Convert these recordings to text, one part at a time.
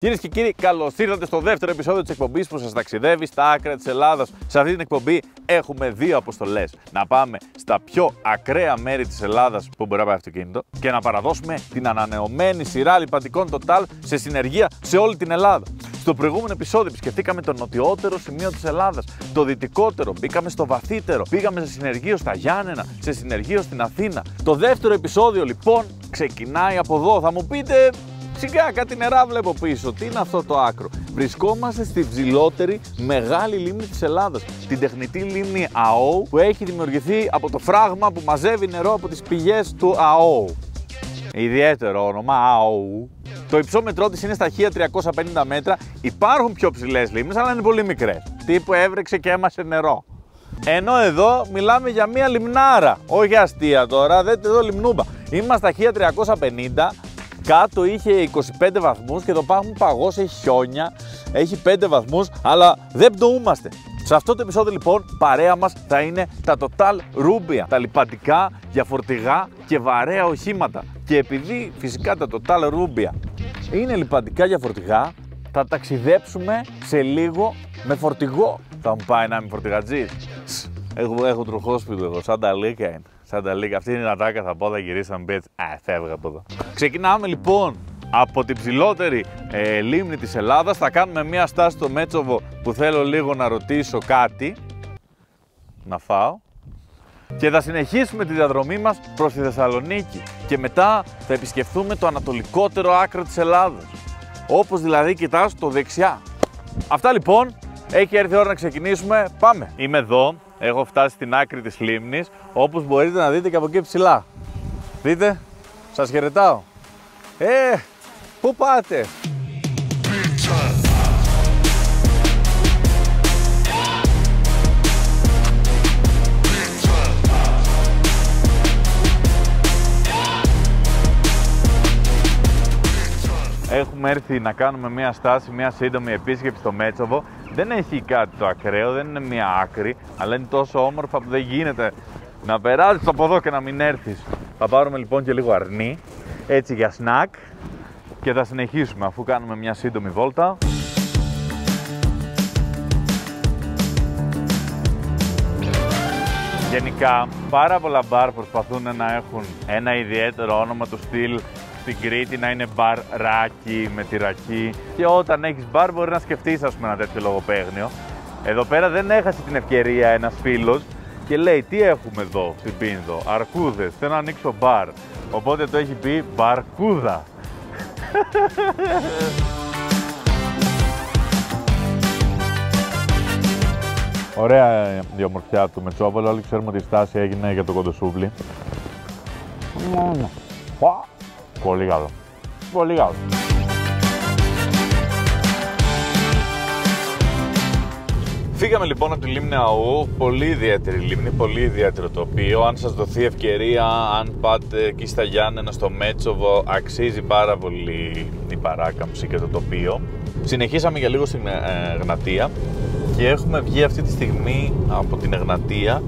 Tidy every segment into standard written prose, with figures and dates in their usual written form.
Κυρίες και κύριοι, καλώς ήρθατε στο δεύτερο επεισόδιο της εκπομπής που σας ταξιδεύει στα άκρα της Ελλάδας. Σε αυτή την εκπομπή έχουμε δύο αποστολές. Να πάμε στα πιο ακραία μέρη της Ελλάδας που μπορεί να πάει αυτοκίνητο και να παραδώσουμε την ανανεωμένη σειρά λιπαντικών Total σε συνεργεία σε όλη την Ελλάδα. Στο προηγούμενο επεισόδιο επισκεφτήκαμε το νοτιότερο σημείο της Ελλάδας, το δυτικότερο, μπήκαμε στο βαθύτερο, πήγαμε σε συνεργείο στα Γιάννενα, σε συνεργείο στην Αθήνα. Το δεύτερο επεισόδιο λοιπόν ξεκινάει από εδώ. Θα μου πείτε, σιγά, κάτι νερά βλέπω πίσω. Τι είναι αυτό το άκρο? Βρισκόμαστε στη ψηλότερη μεγάλη λίμνη της Ελλάδας, την τεχνητή λίμνη ΑΟ, που έχει δημιουργηθεί από το φράγμα που μαζεύει νερό από τις πηγές του ΑΟ. Ιδιαίτερο όνομα, ΑΟ. Το υψόμετρό της είναι στα 1350 μέτρα. Υπάρχουν πιο ψηλές λίμνες, αλλά είναι πολύ μικρές. Τύπου έβρεξε και έμασε νερό. Ενώ εδώ μιλάμε για μία λιμνάρα. Όχι αστεία τώρα, δείτε εδώ λιμνούμπα. Είμαστε στα 1350. Κάτω είχε 25 βαθμούς και εδώ πάνω έχουν παγώσει, έχει χιόνια, έχει 5 βαθμούς, αλλά δεν πτωούμαστε. Σε αυτό το επεισόδιο λοιπόν παρέα μας θα είναι τα Total Rubia, τα λιπαντικά για φορτηγά και βαρέα οχήματα. Και επειδή φυσικά τα Total Rubia είναι λιπαντικά για φορτηγά, θα ταξιδέψουμε σε λίγο με φορτηγό. Θα μου πάει να είμαι φορτηγατζής. Έχω τροχόσπιτο εδώ, σαν τα λίκα είναι. Σαν τα λίγα. Αυτή είναι η ατάκα, θα πω, θα γυρίσω, θα μου πει φεύγα από εδώ. Ξεκινάμε λοιπόν από την ψηλότερη λίμνη της Ελλάδας. Θα κάνουμε μια στάση στο Μέτσοβο που θέλω λίγο να ρωτήσω κάτι. Να φάω. Και θα συνεχίσουμε τη διαδρομή μας προς τη Θεσσαλονίκη. Και μετά θα επισκεφθούμε το ανατολικότερο άκρο της Ελλάδας. Όπως δηλαδή κοιτάς το δεξιά. Αυτά λοιπόν, έχει έρθει η ώρα να ξεκινήσουμε. Πάμε. Είμαι εδώ. Έχω φτάσει στην άκρη της λίμνης, όπως μπορείτε να δείτε και από εκεί ψηλά. Δείτε, σας χαιρετάω. Πού πάτε? Έχουμε έρθει να κάνουμε μια στάση, μια σύντομη επίσκεψη στο Μέτσοβο. Δεν έχει κάτι το ακραίο, δεν είναι μια άκρη, αλλά είναι τόσο όμορφα που δεν γίνεται να περάσεις από εδώ και να μην έρθεις. Θα πάρουμε λοιπόν και λίγο αρνί, έτσι για σνακ, και θα συνεχίσουμε αφού κάνουμε μια σύντομη βόλτα. Γενικά, πάρα πολλά μπαρ προσπαθούν να έχουν ένα ιδιαίτερο όνομα του στυλ. Στην Κρήτη να είναι μπαρ ράκι με τυρακί, και όταν έχεις μπαρ μπορεί να σκεφτείς ένα τέτοιο λογοπαίγνιο. Εδώ πέρα δεν έχασε την ευκαιρία ένας φίλος και λέει τι έχουμε εδώ στην Πίνδο? Αρκούδες, θέλω να ανοίξω μπαρ. Οπότε το έχει πει μπαρκούδα. Ωραία η ομορφιά του Μετσόβολου, όλοι ξέρουμε ότι η στάση έγινε για το κοντοσούβλι. Πολύ καλό. Πολύ καλό. Φύγαμε λοιπόν από τη λίμνη ΑΟ, πολύ ιδιαίτερη λίμνη, πολύ ιδιαίτερο τοπίο. Αν σας δοθεί ευκαιρία, αν πάτε εκεί στα Γιάννενα, στο Μέτσοβο, αξίζει πάρα πολύ η παράκαμψη και το τοπίο. Συνεχίσαμε για λίγο στην Εγνατία και έχουμε βγει αυτή τη στιγμή από την Εγνατία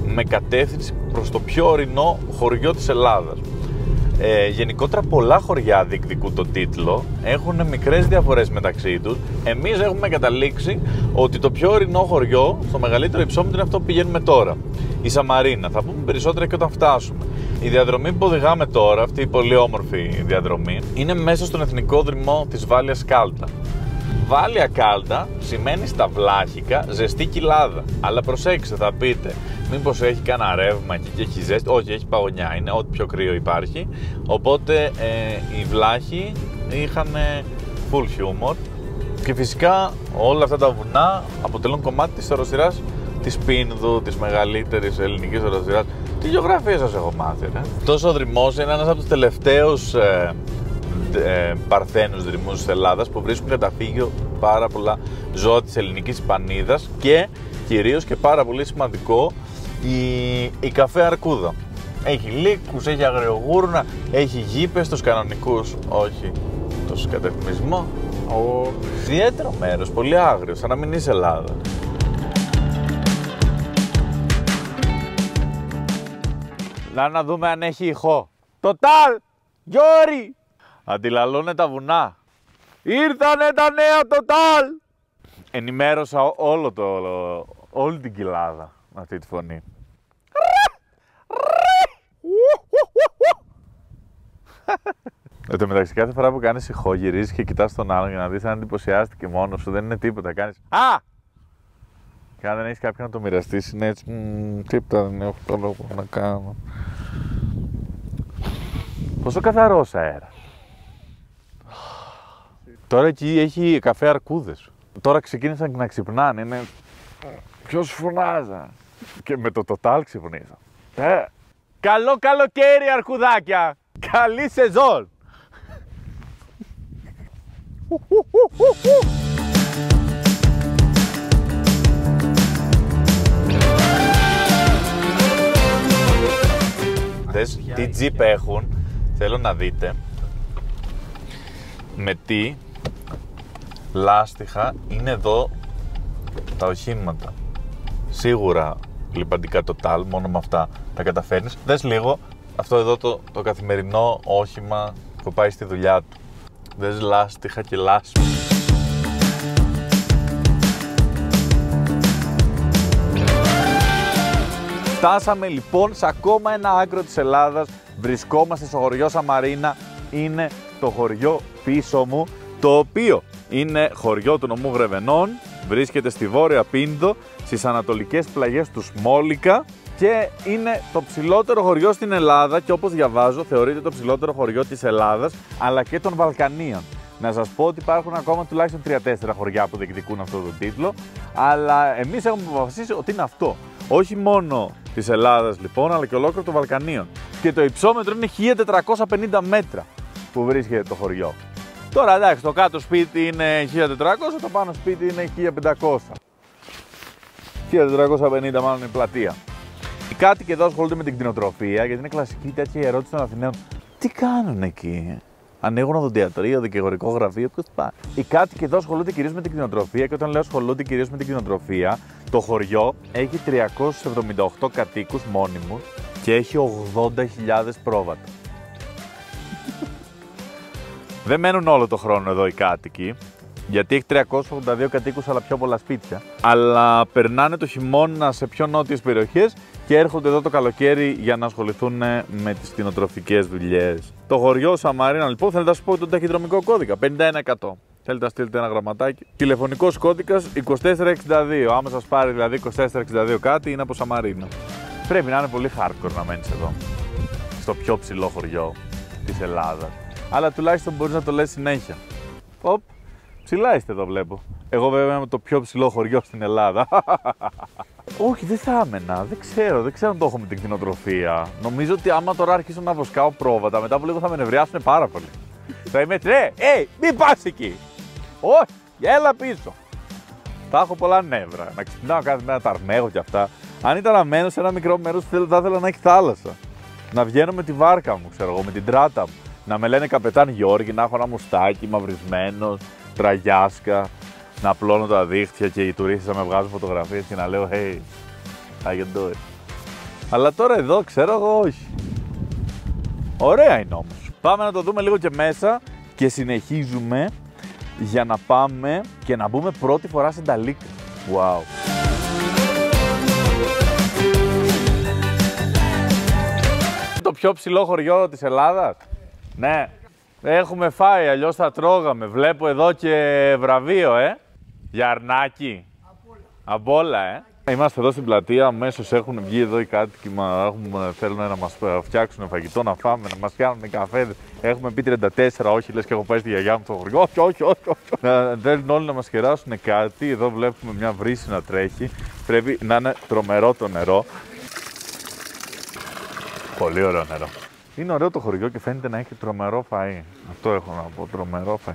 με κατεύθυνση προς το πιο ορεινό χωριό της Ελλάδας. Γενικότερα πολλά χωριά διεκδικούν τον τίτλο, έχουν μικρές διαφορές μεταξύ τους. Εμείς έχουμε καταλήξει ότι το πιο ορεινό χωριό, στο μεγαλύτερο υψόμετρο, είναι αυτό που πηγαίνουμε τώρα, η Σαμαρίνα. Θα πούμε περισσότερα και όταν φτάσουμε. Η διαδρομή που οδηγάμε τώρα, αυτή η πολύ όμορφη διαδρομή, είναι μέσα στον εθνικό δρυμό της Βάλειας Κάλτα. Βάλεια Κάλτα σημαίνει στα βλάχικα ζεστή κοιλάδα. Αλλά προσέξτε, θα πείτε, μήπως έχει κανένα ρεύμα και έχει ζέστη? Όχι, έχει παγωνιά, είναι ό,τι πιο κρύο υπάρχει. Οπότε οι βλάχοι είχαν full humor. Και φυσικά όλα αυτά τα βουνά αποτελούν κομμάτι της οροσειράς της Πίνδου, της μεγαλύτερης ελληνικής οροσειράς. Τι γεωγραφία σας έχω μάθει, ρε? Τόσο ο δρυμός είναι ένας από τους τελευταίους παρθένους δρυμούς της Ελλάδας που βρίσκουν καταφύγιο πάρα πολλά ζώα της ελληνικής πανίδας και κυρίως και πάρα πολύ σημαντικό η καφέ αρκούδα. Έχει λύκους, έχει αγριογούρνα, έχει γήπες, τους κανονικούς, όχι τους κατευθυμισμό. Ιδιαίτερο μέρος, πολύ άγριο, σαν να μην είσαι Ελλάδα. Να δούμε αν έχει ηχό. Total! Γιώρη! Αντιλαλώνε τα βουνά. Ήρθανε τα νέα Total! Ενημέρωσα όλη την κοιλάδα με αυτή τη φωνή. Εν τω μεταξύ, κάθε φορά που κάνεις ηχό, γυρίζεις και κοιτάς τον άλλον για να δεις αν εντυπωσιάστηκε μόνος σου. Δεν είναι τίποτα. Κάνεις «Α!» Και αν δεν έχεις κάποιον να το μοιραστείς, είναι έτσι «Τίποτα, δεν έχω το λόγο να κάνω». Πόσο καθαρός αέρας. Τώρα εκεί έχει καφέ αρκούδες. Τώρα ξεκίνησαν να ξυπνάνε. Είναι... Ποιος φωνάζα. Και με το Total ξυπνήσαν. Καλό καλοκαίρι, αρκουδάκια! Καλή σεζόν! Τι τζιπ έχουν, θέλω να δείτε με τι λάστιχα είναι εδώ τα οχήματα. Σίγουρα λιπαντικά Total, μόνο με αυτά τα καταφέρνεις. Δες λίγο αυτό εδώ το καθημερινό όχημα που πάει στη δουλειά του. Δες λάστιχα και λάσπη. Φτάσαμε λοιπόν σε ακόμα ένα άκρο της Ελλάδας. Βρισκόμαστε στο χωριό Σαμαρίνα. Είναι το χωριό πίσω μου, το οποίο είναι χωριό του νομού Γρεβενών. Βρίσκεται στη Βόρεια Πίνδο, στις ανατολικές πλαγιές του Σμόλικα και είναι το ψηλότερο χωριό στην Ελλάδα και όπως διαβάζω θεωρείται το ψηλότερο χωριό της Ελλάδας αλλά και των Βαλκανίων. Να σας πω ότι υπάρχουν ακόμα τουλάχιστον 3-4 χωριά που διεκδικούν αυτό τον τίτλο, αλλά εμείς έχουμε αποφασίσει ότι είναι αυτό. Όχι μόνο της Ελλάδας λοιπόν, αλλά και ολόκληρο των Βαλκανίων. Και το υψόμετρο είναι 1450 μέτρα που βρίσκεται το χωριό. Τώρα εντάξει, το κάτω σπίτι είναι 1400, το πάνω σπίτι είναι 1500. 1450 μάλλον η πλατεία. Οι κάτοικοι εδώ ασχολούνται με την κτηνοτροφία, γιατί είναι κλασική τέτοια ερώτηση των Αθηναίων. Τι κάνουν εκεί, ανοίγουν οδοντιατρίο, δικηγορικό γραφείο, ποιος πάει. Οι κάτοικοι εδώ ασχολούνται κυρίως με την κτηνοτροφία και όταν λέω ασχολούνται κυρίως με την κτηνοτροφία, το χωριό έχει 378 κατοίκους μόνιμους και έχει 80.000 πρόβατα. Δεν μένουν όλο το χρόνο εδώ οι κάτοικοι, γιατί έχει 382 κατοίκους αλλά πιο πολλά σπίτια. Αλλά περνάνε το χειμώνα σε πιο νότιες περιοχές και έρχονται εδώ το καλοκαίρι για να ασχοληθούν με τις κτηνοτροφικές δουλειές. Το χωριό Σαμαρίνα λοιπόν θέλετε να σας πω τον ταχυδρομικό κώδικα 51%. Θέλετε να στείλετε ένα γραμματάκι. Τηλεφωνικός κώδικας 2462. Άμα σας πάρει δηλαδή 2462 κάτι είναι από Σαμαρίνα. Πρέπει να είναι πολύ hardcore να μένεις εδώ. Στο πιο ψηλό χωριό της Ελλάδας. Αλλά τουλάχιστον μπορείς να το λες συνέχεια. Οπ, ψηλά είστε εδώ βλέπω. Εγώ βέβαια είμαι το πιο ψηλό χωριό στην Ελλάδα. Όχι, δεν θα έμενα. Δεν ξέρω αν το έχω με την κτηνοτροφία. Νομίζω ότι άμα τώρα αρχίσω να βοσκάω πρόβατα, μετά από λίγο θα με νευριάσουν πάρα πολύ. Θα είμαι μην πας εκεί. Όχι, έλα πίσω. Θα έχω πολλά νεύρα. Να ξυπνάω κάθε μέρα, τα αρμέγω κι αυτά. Αν ήταν να μένω σε ένα μικρό μέρος, θα ήθελα να έχει θάλασσα. Να βγαίνω με τη βάρκα μου, ξέρω εγώ, με την τράτα μου. Να με λένε Καπετάν Γιώργη, να έχω ένα μουστάκι μαυρισμένος, τραγιάσκα, να απλώνω τα δίχτυα και οι τουρίστες να με βγάζουν φωτογραφίες και να λέω hey, how you doing. Αλλά τώρα εδώ ξέρω εγώ όχι. Ωραία είναι όμως. Πάμε να το δούμε λίγο και μέσα και συνεχίζουμε για να πάμε και να μπούμε πρώτη φορά στην Ταλίκα. Wow. Το πιο ψηλό χωριό της Ελλάδας. Ναι, έχουμε φάει, αλλιώς θα τρώγαμε. Βλέπω εδώ και βραβείο, για αρνάκι. Απ' όλα, Είμαστε εδώ στην πλατεία, αμέσως έχουν βγει εδώ οι κάτοικοι, θέλουν να μας φτιάξουν φαγητό, να φάμε, να μας κάνουν καφέδες. Έχουμε πει 34, όχι λες και έχω πάει στη γιαγιά μου στο χωριό, όχι. Θέλουν όλοι να μας κεράσουν κάτι, εδώ βλέπουμε μια βρύση να τρέχει. Πρέπει να είναι τρομερό το νερό. Πολύ ωραίο νερό. Είναι ωραίο το χωριό και φαίνεται να έχει τρομερό φαΐ. Αυτό έχω να πω, τρομερό φαΐ.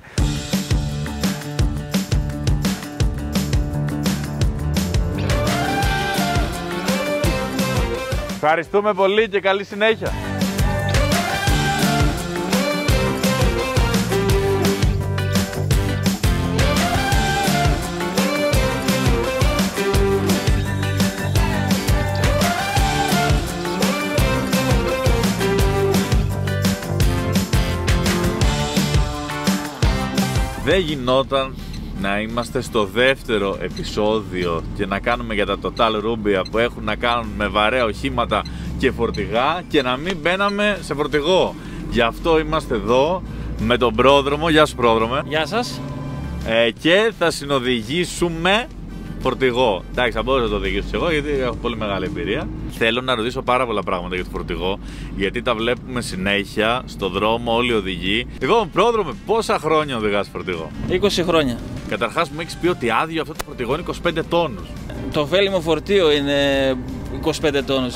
Ευχαριστούμε πολύ και καλή συνέχεια. Δεν γινόταν να είμαστε στο δεύτερο επεισόδιο και να κάνουμε για τα Total Rubia που έχουν να κάνουν με βαρέα οχήματα και φορτηγά και να μην μπαίναμε σε φορτηγό. Γι' αυτό είμαστε εδώ με τον πρόδρομο. Γεια σου πρόδρομε. Γεια σας. Και θα συνοδηγήσουμε φορτηγό. Εντάξει, θα μπορούσα να το οδηγήσω εγώ γιατί έχω πολύ μεγάλη εμπειρία. Θέλω να ρωτήσω πάρα πολλά πράγματα για το φορτηγό, γιατί τα βλέπουμε συνέχεια στον δρόμο όλοι οι οδηγοί. Εγώ, πρόδρομε, πόσα χρόνια οδηγάς φορτηγό? 20 χρόνια. Καταρχάς μου έχεις πει ότι άδειο αυτό το φορτηγό είναι 25 τόνους. Το βέλιμο φορτίο είναι 25 τόνους.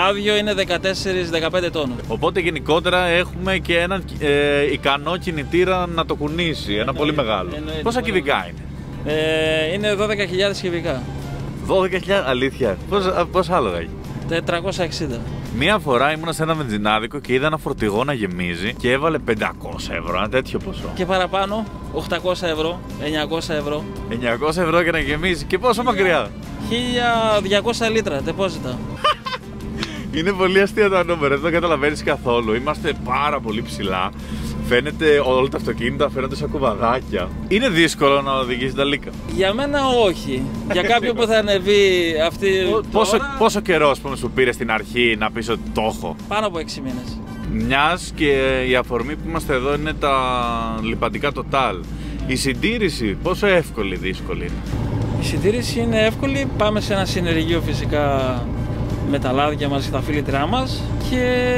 Άδειο είναι 14-15 τόνους. Οπότε γενικότερα έχουμε και έναν ικανό κινητήρα να το κουνήσει, ένα πολύ μεγάλο. Πόσα κυβικά είναι? Είναι 12.000 κυβικά. 12.000, αλήθεια. Πόσα άλογα έχει? 460. Μία φορά ήμουνα σε ένα βενζινάδικο και είδα ένα φορτηγό να γεμίζει και έβαλε 500 ευρώ, ένα τέτοιο ποσό. Και παραπάνω, 800 ευρώ, 900 ευρώ. 900 ευρώ για να γεμίζει. Και πόσο μακριά? 1200 λίτρα, τεπόζιτα. Είναι πολύ αστεία τα νούμερα, δεν το καταλαβαίνεις καθόλου. Είμαστε πάρα πολύ ψηλά. Φαίνεται όλα τα αυτοκίνητα φαίνονται σαν κουβαδάκια. Είναι δύσκολο να οδηγήσει τα λύκα? Για μένα όχι. Για κάποιον που θα ανεβεί αυτή. Πόσο καιρό σου πήρε στην αρχή να πεις ότι το έχω? Πάνω από 6 μήνες. Μιας και η αφορμή που είμαστε εδώ είναι τα λιπαντικά Total. Η συντήρηση πόσο εύκολη, δύσκολη είναι? Η συντήρηση είναι εύκολη. Πάμε σε ένα συνεργείο φυσικά με τα λάδια μας και τα φίλτρά μας και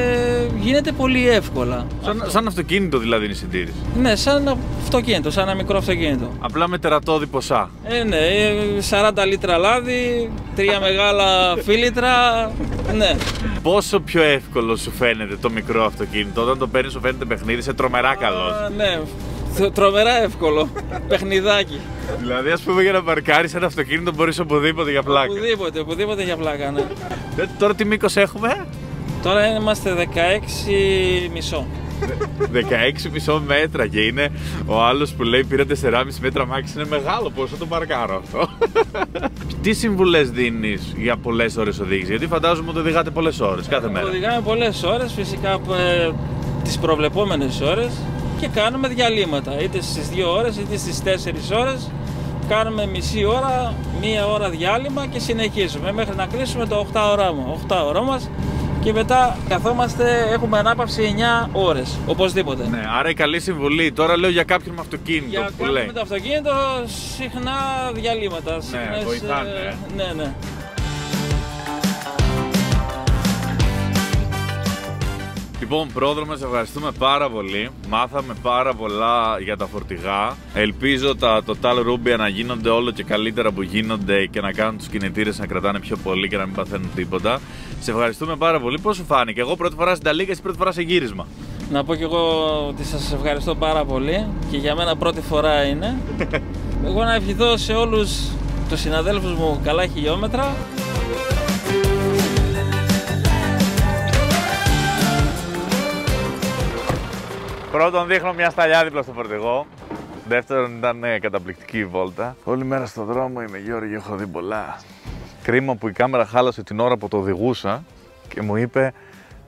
γίνεται πολύ εύκολα. Σαν αυτοκίνητο δηλαδή είναι η συντήρηση? Ναι, σαν αυτοκίνητο, σαν ένα μικρό αυτοκίνητο. Απλά με τερατώδη ποσά. Ναι, 40 λίτρα λάδι, 3 μεγάλα φίλτρα, ναι. Πόσο πιο εύκολο σου φαίνεται το μικρό αυτοκίνητο? Όταν το παίρνεις σου φαίνεται παιχνίδι, είσαι τρομερά καλός. Ναι, τρομερά εύκολο. Παιχνιδάκι. Δηλαδή, ας πούμε, για να παρκάρεις ένα αυτοκίνητο μπορείς οπουδήποτε για πλάκα. Οπουδήποτε για πλάκα, ναι. Τώρα τι μήκος έχουμε? Τώρα είμαστε 16,5. 16,5 μέτρα και είναι ο άλλος που λέει πήρα 4,5 μέτρα μάξι, είναι μεγάλο, πώς θα το παρκάρω αυτό? Τι συμβουλές δίνεις για πολλές ώρες οδήγησης? Γιατί φαντάζομαι ότι οδηγάτε πολλές ώρες κάθε μέρα. Οδηγάμε πολλές ώρες, φυσικά τις προβλεπόμενες ώρες. Και κάνουμε διαλύματα, είτε στις 2 ώρες είτε στις 4 ώρες. Κάνουμε μισή ώρα, μία ώρα διάλειμμα και συνεχίζουμε μέχρι να κλείσουμε το 8ωρο μας και μετά καθόμαστε, έχουμε ανάπαυση 9 ώρες, οπωσδήποτε. Ναι, άρα η καλή συμβουλή, τώρα λέω για κάποιον με αυτοκίνητο για που λέει. Για με το αυτοκίνητο συχνά διαλύματα. Ναι, βοηθάνε. Ναι. Λοιπόν, πρόδρομε, σε ευχαριστούμε πάρα πολύ. Μάθαμε πάρα πολλά για τα φορτηγά. Ελπίζω τα Total Rubia να γίνονται όλο και καλύτερα που γίνονται και να κάνουν τους κινητήρες να κρατάνε πιο πολύ και να μην παθαίνουν τίποτα. Σε ευχαριστούμε πάρα πολύ. Πώς σου φάνηκε? Εγώ πρώτη φορά στην Ταλίκα, εσύ πρώτη φορά σε γύρισμα. Να πω κι εγώ ότι σας ευχαριστώ πάρα πολύ και για μένα πρώτη φορά είναι. Εγώ να ευχηθώ σε όλους τους συναδέλφους μου καλά χιλιόμετρα. Πρώτον, δείχνω μια σταλιά δίπλα στο φορτηγό. Δεύτερον, ήταν καταπληκτική η βόλτα. Όλη μέρα στον δρόμο είμαι, Γιώργη, έχω δει πολλά. Κρίμα που η κάμερα χάλασε την ώρα που το οδηγούσα και μου είπε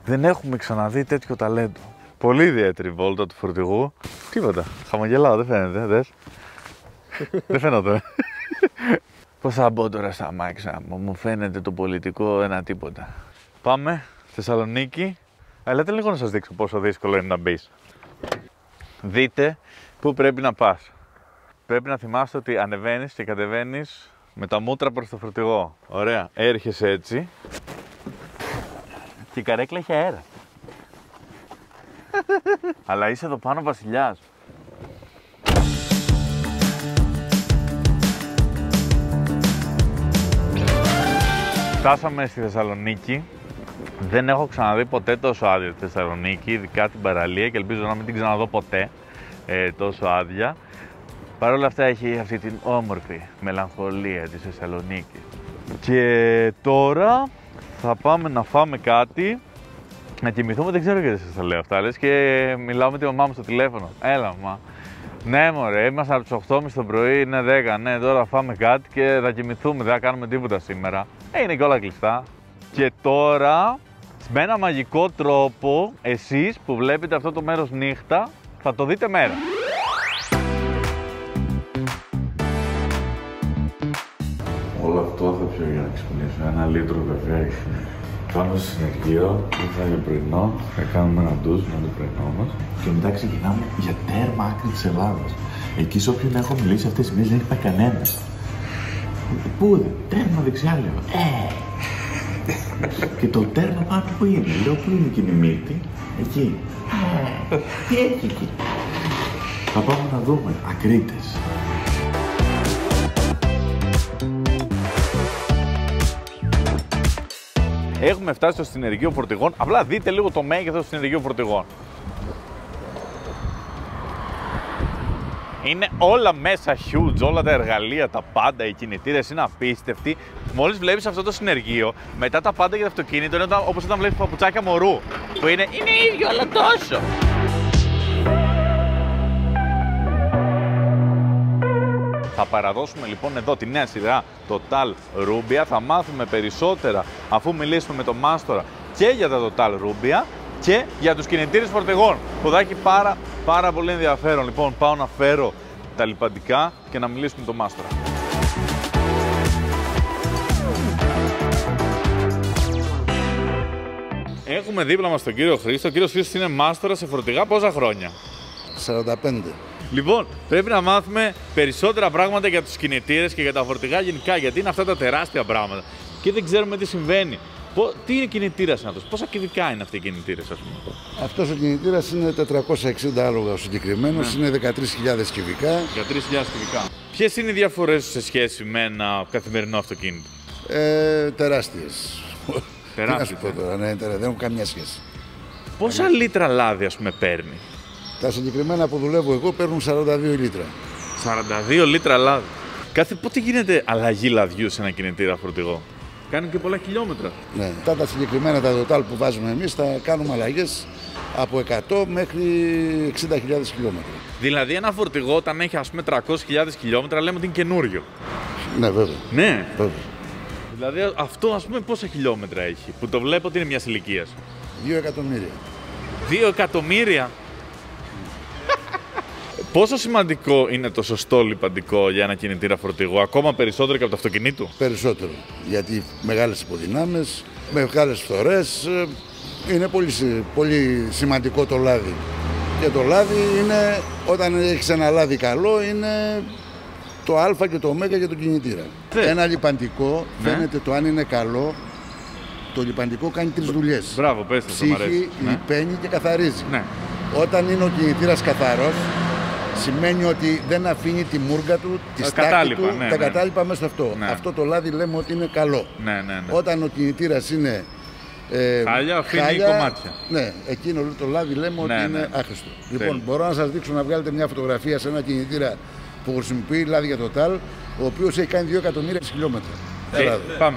δεν έχουμε ξαναδεί τέτοιο ταλέντο. Πολύ ιδιαίτερη βόλτα του φορτηγού. Τίποτα. Χαμογελάω, δεν φαίνεται, δες. Δεν φαίνεται. Πώς θα μπω τώρα στα αμάξια μου φαίνεται το πολιτικό ένα τίποτα. Πάμε Θεσσαλονίκη. Ελάτε λίγο να σας δείξω πόσο δύσκολο είναι να μπεις. Δείτε πού πρέπει να πας. Πρέπει να θυμάστε ότι ανεβαίνεις και κατεβαίνεις με τα μούτρα προς το φορτηγό. Ωραία. Έρχεσαι έτσι και η καρέκλα έχει αέρα. Αλλά είσαι εδώ πάνω βασιλιάς. Φτάσαμε στη Θεσσαλονίκη. Δεν έχω ξαναδεί ποτέ τόσο άδεια τη Θεσσαλονίκη, ειδικά την παραλία, και ελπίζω να μην την ξαναδώ ποτέ τόσο άδεια. Παρ' όλα αυτά έχει αυτή την όμορφη μελαγχολία της Θεσσαλονίκης. Και τώρα θα πάμε να φάμε κάτι, να κοιμηθούμε, δεν ξέρω γιατί σας τα λέω αυτά, λες και μιλάω με τη μαμά μου στο τηλέφωνο. Έλα μαμά. Ναι μωρέ, είμαστε από τις 8.30 το πρωί, είναι 10, ναι τώρα φάμε κάτι και θα κοιμηθούμε, δεν θα κάνουμε τίποτα σήμερα. Είναι και όλα κλειστά. Και τώρα, με ένα μαγικό τρόπο, εσείς που βλέπετε αυτό το μέρος νύχτα, θα το δείτε μέρα. πιο για να ξυπνήσω. 1 λίτρο καφέ. Πάμε στο συνεργείο, ήρθα για πρωινό, θα κάνουμε ένα ντουζ με το πρωινό μας και μετά ξεκινάμε για τέρμα άκρη της Ελλάδας. Εκεί σε όποιον έχω μιλήσει αυτές τις μέρες δεν έχει πάει κανένας. Πού είναι, τέρμα δεξιά λέω. Και το τέρμα πάνω που είναι, λέω πού είναι εκείνη η μύτη, εκεί. Τι έχει εκεί. Θα πάμε να δούμε, Ακρίτες. Έχουμε φτάσει στο συνεργείο φορτηγών. Απλά δείτε λίγο το μέγεθος του συνεργείου φορτηγών. Είναι όλα μέσα huge, όλα τα εργαλεία, τα πάντα, οι κινητήρες είναι απίστευτοι. Μόλις βλέπεις αυτό το συνεργείο, μετά τα πάντα για το αυτοκίνητο είναι όπως όταν βλέπεις παπουτσάκια μωρού. Που είναι ίδιο, αλλά τόσο. Θα παραδώσουμε λοιπόν εδώ τη νέα σειρά Total Rubia. Θα μάθουμε περισσότερα αφού μιλήσουμε με τον Μάστορα και για τα Total Rubia και για τους κινητήρες φορτηγών που θα έχει πάρα πολύ ενδιαφέρον. Λοιπόν, πάω να φέρω τα λιπαντικά και να μιλήσουμε με τον Μάστορα. Έχουμε δίπλα μας τον κύριο Χρήστο. Ο κύριος Χρήστος είναι μάστορα σε φορτηγά πόσα χρόνια? 45. Λοιπόν, πρέπει να μάθουμε περισσότερα πράγματα για τους κινητήρες και για τα φορτηγά γενικά, γιατί είναι αυτά τα τεράστια πράγματα και δεν ξέρουμε τι συμβαίνει. Τι είναι κινητήρας αυτός, πόσα κυβικά είναι αυτοί οι κινητήρες, ας πούμε? Αυτός ο κινητήρας είναι 460 άλογα ο συγκεκριμένος, είναι 13.000 κυβικά. 13.000 κυβικά. Ποιες είναι οι διαφορές σε σχέση με ένα καθημερινό αυτοκίνητο? Τεράστιες. Τι να σου πω τώρα, ναι, δεν έχουν καμιά σχέση. Πόσα λίτρα λάδι, ας πούμε, παίρνει? Τα συγκεκριμένα που δουλεύω εγώ παίρνουν 42 λίτρα. 42 λίτρα λάδι. Πότε γίνεται αλλαγή λαδιού σε ένα κινητήρα φορτηγό? Κάνουν και πολλά χιλιόμετρα. Ναι. Τα συγκεκριμένα τα total που βάζουμε εμείς θα κάνουμε αλλαγές από 100 μέχρι 60.000 χιλιόμετρα. Δηλαδή ένα φορτηγό όταν έχει ας πούμε 300.000 χιλιόμετρα λέμε ότι είναι καινούριο. Ναι, βέβαια. Ναι. Βέβαια. Δηλαδή αυτό ας πούμε πόσα χιλιόμετρα έχει που το βλέπω ότι είναι μιας ηλικίας? 2 εκατομμύρια. 2 εκατομμύρια! Πόσο σημαντικό είναι το σωστό λιπαντικό για ένα κινητήρα φορτηγό, ακόμα περισσότερο και από το αυτοκινήτου? Περισσότερο, γιατί μεγάλες υποδυνάμεις, μεγάλες φθορές, είναι πολύ σημαντικό το λάδι. Και το λάδι είναι, όταν έχεις ένα λάδι καλό, είναι το α και το ω για τον κινητήρα. Ένα λιπαντικό, φαίνεται το αν είναι καλό, το λιπαντικό κάνει 3 δουλειές. Μπράβο, πες το, ψύχει, λιπαίνει και καθαρίζει. Ναι. Όταν είναι ο κινητήρας καθαρός, σημαίνει ότι δεν αφήνει τη μούργα του, τη στάχτη του, τα κατάλοιπα μέσα στο αυτό. Ναι. Αυτό το λάδι λέμε ότι είναι καλό. Ναι. Όταν ο κινητήρας είναι χάλια, αφήνει κομμάτια. Ναι, εκείνο το λάδι λέμε ότι είναι άχρηστο. Λοιπόν, μπορώ να σας δείξω να βγάλετε μια φωτογραφία σε ένα κινητήρα που χρησιμοποιεί λάδι για Total, ο οποίος έχει κάνει 2 εκατομμύρια χιλιόμετρα.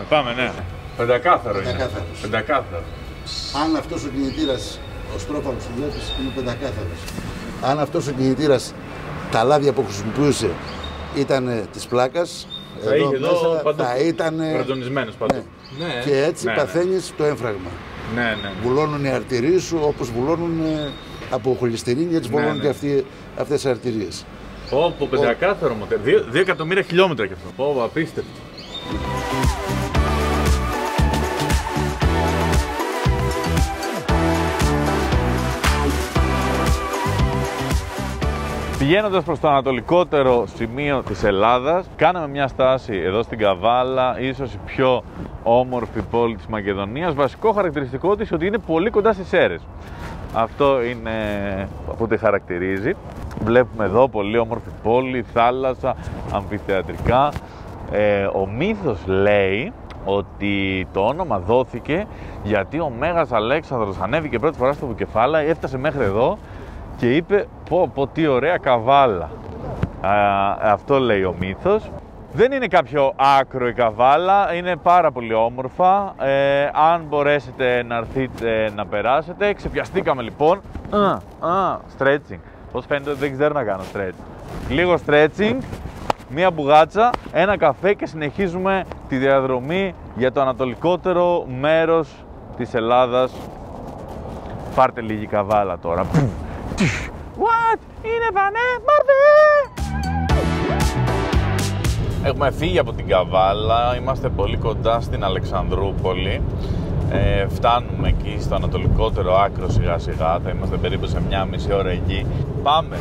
Πάμε, ναι. Πεντακάθαρο είναι. Πεντακάθαρο. Αν αυτός ο κινητήρας, ο στρόφαλος που βλέπεις, είναι πεντακάθαρος. Αν αυτός ο κινητήρας, τα λάδια που χρησιμοποιούσε ήταν της πλάκας, θα ήταν φροντονισμένος παντού. Ναι. Και έτσι παθαίνεις το έμφραγμα. Ναι. Βουλώνουν οι αρτηρίες σου όπως βουλώνουν από χολυστερίνη, έτσι βουλώνουν και αυτές οι αρτηρίες. Πω, πεντακάθαρο μοτέρ. 2 εκατομμύρια χιλιόμετρα κι αυτό. Πω, απίστευτο. Πηγαίνοντας προς το ανατολικότερο σημείο της Ελλάδας, κάναμε μια στάση εδώ στην Καβάλα, ίσως η πιο όμορφη πόλη της Μακεδονίας. Βασικό χαρακτηριστικό της ότι είναι πολύ κοντά στις Σέρρες. Αυτό είναι που τη χαρακτηρίζει. Βλέπουμε εδώ πολύ όμορφη πόλη, θάλασσα, αμφιθεατρικά. Ο μύθος λέει ότι το όνομα δόθηκε γιατί ο Μέγας Αλέξανδρος ανέβηκε πρώτη φορά στο Βουκεφάλα, έφτασε μέχρι εδώ και είπε πω τι ωραία Καβάλα. Αυτό λέει ο μύθος. Δεν είναι κάποιο άκρο η Καβάλα, είναι πάρα πολύ όμορφα. Αν μπορέσετε να έρθετε να περάσετε. Ξεπιαστήκαμε λοιπόν. Stretching. Πώς φαίνεται ότι δεν ξέρω να κάνω stretching. Λίγο stretching, μία μπουγάτσα, ένα καφέ και συνεχίζουμε τη διαδρομή για το ανατολικότερο μέρος της Ελλάδας. Πάρτε λίγη Καβάλα τώρα. What? Είναι πανέμορφη! Έχουμε φύγει από την Καβάλα, είμαστε πολύ κοντά στην Αλεξανδρούπολη. Φτάνουμε εκεί στο ανατολικότερο άκρο σιγά σιγά, θα είμαστε περίπου σε 1,5 ώρα εκεί. Πάμε!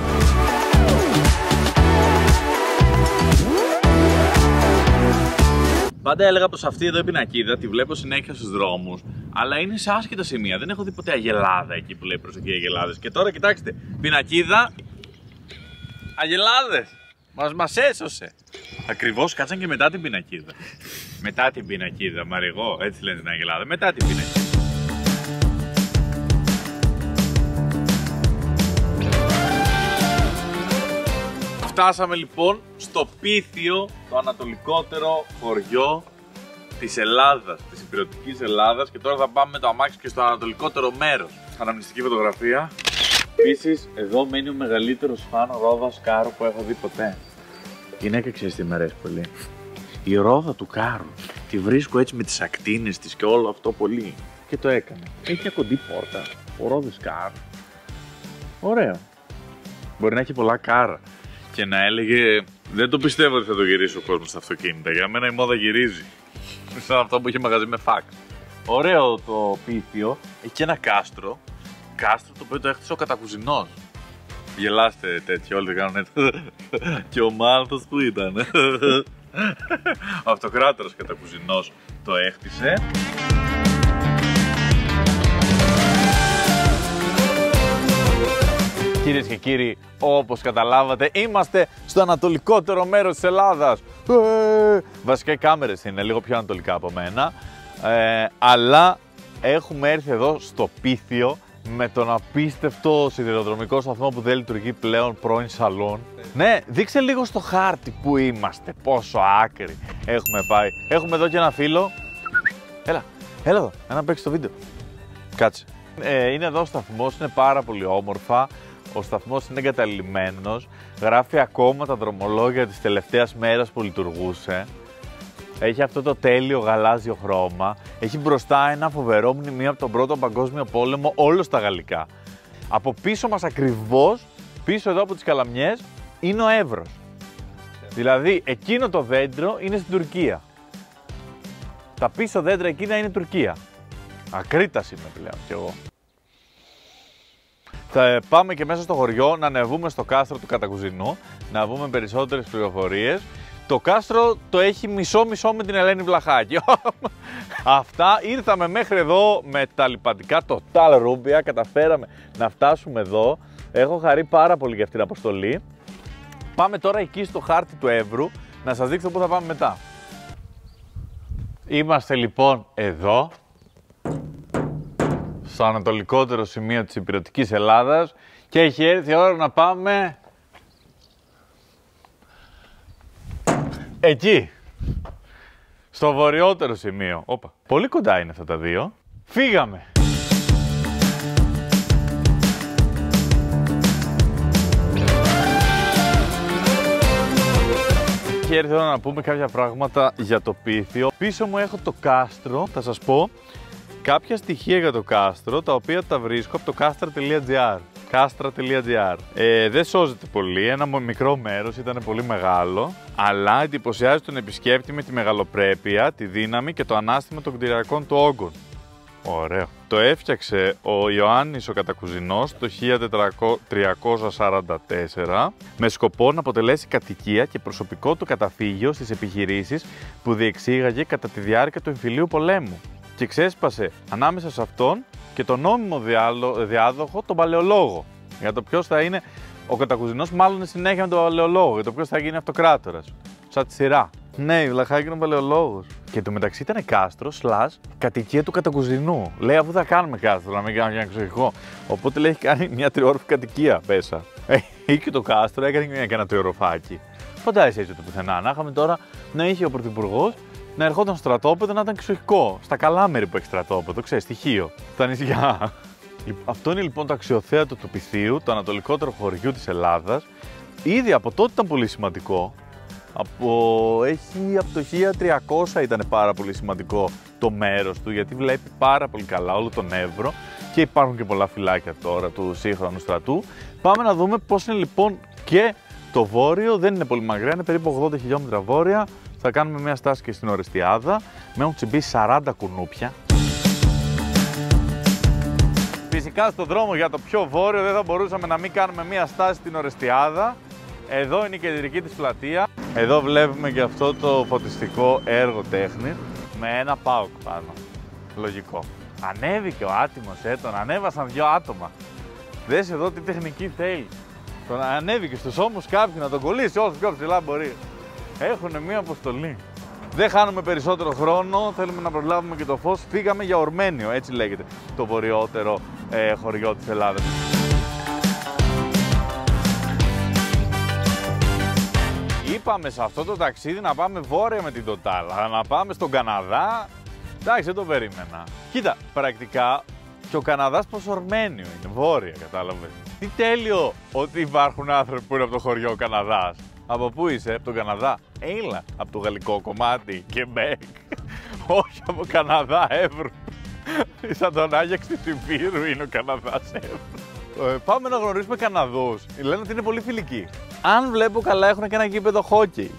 Πάντα έλεγα πως αυτή εδώ η πινακίδα τη βλέπω συνέχεια στους δρόμους, αλλά είναι σε άσχετα σημεία. Δεν έχω δει ποτέ αγελάδα εκεί που λέει προσοχή αγελάδες. Και τώρα κοιτάξτε, πινακίδα, αγελάδες! Μας έσωσε! Ακριβώς κάτσαν και μετά την πινακίδα. Μετά την πινακίδα, Μαριγό, έτσι λένε την αγελάδα. Μετά την πινακίδα. Φτάσαμε λοιπόν στο Πίθιο, το ανατολικότερο χωριό της Ελλάδας, της υπηρετικής Ελλάδας, και τώρα θα πάμε με το αμάξι και στο ανατολικότερο μέρος. Αναμνηστική φωτογραφία. Επίσης, εδώ μένει ο μεγαλύτερος φαν ρόδας κάρου που έχω δει ποτέ. Γυναίκα, ξέρεις τι με αρέσει πολύ? Η ρόδα του κάρου. Τη βρίσκω έτσι με τις ακτίνες της και όλο αυτό πολύ. Και το έκανε. Έχει μια κοντή πόρτα. Ο ρόδας κάρου. Ωραίο. Μπορεί να έχει πολλά κάρα. Και να έλεγε, δεν το πιστεύω ότι θα το γυρίσει ο κόσμος στα αυτοκίνητα. Για μένα η μόδα γυρίζει. Σαν αυτό που είχε μαγαζί με φάξ. Ωραίο το Πίθιο. Έχει και ένα κάστρο. Κάστρο το οποίο το έχτισε ο Κατακουζινός. Γελάστε τέτοιο, όλοι κάνουν έτσι. Και ο Μάλθος που ήταν. Ο αυτοκράτορας Κατακουζινός το έχτισε. Κυρίες και κύριοι, όπως καταλάβατε, είμαστε στο ανατολικότερο μέρος της Ελλάδας. Βασικά οι κάμερες είναι λίγο πιο ανατολικά από μένα. Αλλά έχουμε έρθει εδώ στο Πίθιο με τον απίστευτο σιδηροδρομικό σταθμό που δεν λειτουργεί πλέον, πρώην σαλόν. Ναι, δείξε λίγο στο χάρτη που είμαστε, πόσο άκρη έχουμε πάει. Έχουμε εδώ και ένα φίλο. Έλα εδώ, να παίξει το βίντεο. Κάτσε. Είναι εδώ ο σταθμός, είναι πάρα πολύ όμορφα. Ο σταθμός είναι εγκαταλειμμένος. Γράφει ακόμα τα δρομολόγια της τελευταίας μέρας που λειτουργούσε. Έχει αυτό το τέλειο γαλάζιο χρώμα. Έχει μπροστά ένα φοβερό μνημείο από τον Πρώτο Παγκόσμιο Πόλεμο, όλο στα γαλλικά. Από πίσω μας ακριβώς, πίσω εδώ από τις Καλαμιές, είναι ο Εύρος. Δηλαδή, εκείνο το δέντρο είναι στην Τουρκία. Τα πίσω δέντρα εκείνα είναι Τουρκία. Ακρίτας είμαι πλέον κι εγώ. Θα πάμε και μέσα στο χωριό να ανεβούμε στο κάστρο του Κατακουζινού, να βρούμε περισσότερες πληροφορίες. Το κάστρο το έχει μισό-μισό με την Ελένη Βλαχάκη. Αυτά, ήρθαμε μέχρι εδώ με τα λιπαντικά Total Rubia, καταφέραμε να φτάσουμε εδώ. Έχω χαρεί πάρα πολύ για αυτή την αποστολή. Πάμε τώρα εκεί στο χάρτη του Εύρου, να σας δείξω πού θα πάμε μετά. Είμαστε λοιπόν εδώ, στο ανατολικότερο σημείο της υπηρετικής Ελλάδας, και έχει έρθει η ώρα να πάμε εκεί, στο βορειότερο σημείο. Όπα, πολύ κοντά είναι αυτά τα δύο. Φύγαμε! Και έρθει η ώρα να πούμε κάποια πράγματα για το Πίθιο. Πίσω μου έχω το κάστρο, θα σας πω κάποια στοιχεία για το κάστρο, τα οποία τα βρίσκω από το castra.gr. Castra.gr. Δεν σώζεται πολύ, ένα μικρό μέρος, ήταν πολύ μεγάλο, αλλά εντυπωσιάζει τον επισκέπτη με τη μεγαλοπρέπεια, τη δύναμη και το ανάστημα των κτηριακών του όγκων. Ωραίο. Το έφτιαξε ο Ιωάννης ο Κατακουζινός το 1344 με σκοπό να αποτελέσει κατοικία και προσωπικό του καταφύγιο στις επιχειρήσεις που διεξήγαγε κατά τη διάρκεια του εμφυλίου πολέμου. Και ξέσπασε ανάμεσα σε αυτόν και τον νόμιμο διάδοχο, τον Παλαιολόγο. Για το ποιος θα είναι ο Κατακουζινός, μάλλον συνέχεια με τον Παλαιολόγο, για το ποιος θα γίνει αυτοκράτορας. Σαν τη σειρά. Ναι, η Βλαχάκη είναι ο Παλαιολόγος. Και το μεταξύ ήταν κάστρο / κατοικία του Κατακουζινού. Λέει, αφού θα κάνουμε κάστρο, να μην κάνουμε ένα εξοχικό. Οπότε λέει, έχει κάνει μια τριόροφη κατοικία μέσα. Ή και το κάστρο έκανε και ένα τριοροφάκι. Φαντάζεσαι έτσι το πουθενά. Να είχαμε τώρα να είχε ο Πρωθυπουργός να ερχόταν στο στρατόπεδο, να ήταν εξοχικό. Στα Καλάμερη που έχει στρατόπεδο, ξέρεις, στοιχείο. Στα νησιά. Αυτό είναι λοιπόν το αξιοθέατο του Πιθίου, το ανατολικότερο χωριού της Ελλάδας. Ήδη από τότε ήταν πολύ σημαντικό. Από το 1300 ήταν πάρα πολύ σημαντικό το μέρος του, γιατί βλέπει πάρα πολύ καλά όλο τον Εύρο και υπάρχουν και πολλά φυλάκια τώρα του σύγχρονου στρατού. Πάμε να δούμε πώς είναι λοιπόν και στο βόρειο, δεν είναι πολύ μακριά, είναι περίπου 80 χιλιόμετρα βόρεια. Θα κάνουμε μια στάση και στην Ορεστιάδα. Με έχουν τσιμπήσει 40 κουνούπια. Φυσικά στο δρόμο για το πιο βόρειο δεν θα μπορούσαμε να μην κάνουμε μια στάση στην Ορεστιάδα. Εδώ είναι η κεντρική της πλατεία. Εδώ βλέπουμε και αυτό το φωτιστικό έργο τέχνης με ένα ΠΑΟΚ πάνω. Λογικό. Ανέβηκε ο άτιμος, τον ανέβασαν 2 άτομα. Δες εδώ τι τεχνική θέλει. Τον ανέβηκε στους ώμους κάποιου να τον κολλήσει όσο πιο ψηλά μπορεί. Έχουνε μία αποστολή. Δεν χάνουμε περισσότερο χρόνο, θέλουμε να προλάβουμε και το φως. Φύγαμε για Ορμένιο, έτσι λέγεται το βορειότερο χωριό της Ελλάδας. Είπαμε σε αυτό το ταξίδι να πάμε βόρεια με την Total, να πάμε στον Καναδά. Εντάξει, δεν το περίμενα. Κοίτα, πρακτικά και ο Καναδάς προς Ορμένιο είναι, βόρεια, κατάλαβες. Τι τέλειο ότι υπάρχουν άνθρωποι που είναι από το χωριό Καναδάς. Από πού είσαι, από τον Καναδά? Έλα, από το γαλλικό κομμάτι, Quebec. Όχι από Καναδά, Εύρου. Σαν τον Άγιαξ της Υπήρου είναι ο Καναδάς, Εύρου. Πάμε να γνωρίσουμε Καναδούς. Λένε ότι είναι πολύ φιλικοί. Αν βλέπω καλά, έχουν και ένα γήπεδο χόκκι.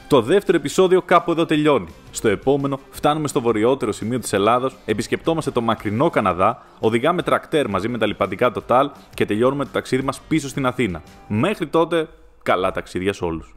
Το δεύτερο επεισόδιο κάπου εδώ τελειώνει. Στο επόμενο φτάνουμε στο βορειότερο σημείο της Ελλάδας, επισκεπτόμαστε το μακρινό Καναδά, οδηγάμε τρακτέρ μαζί με τα λιπαντικά Total και τελειώνουμε το ταξίδι μας πίσω στην Αθήνα. Μέχρι τότε, καλά ταξίδια σε όλους.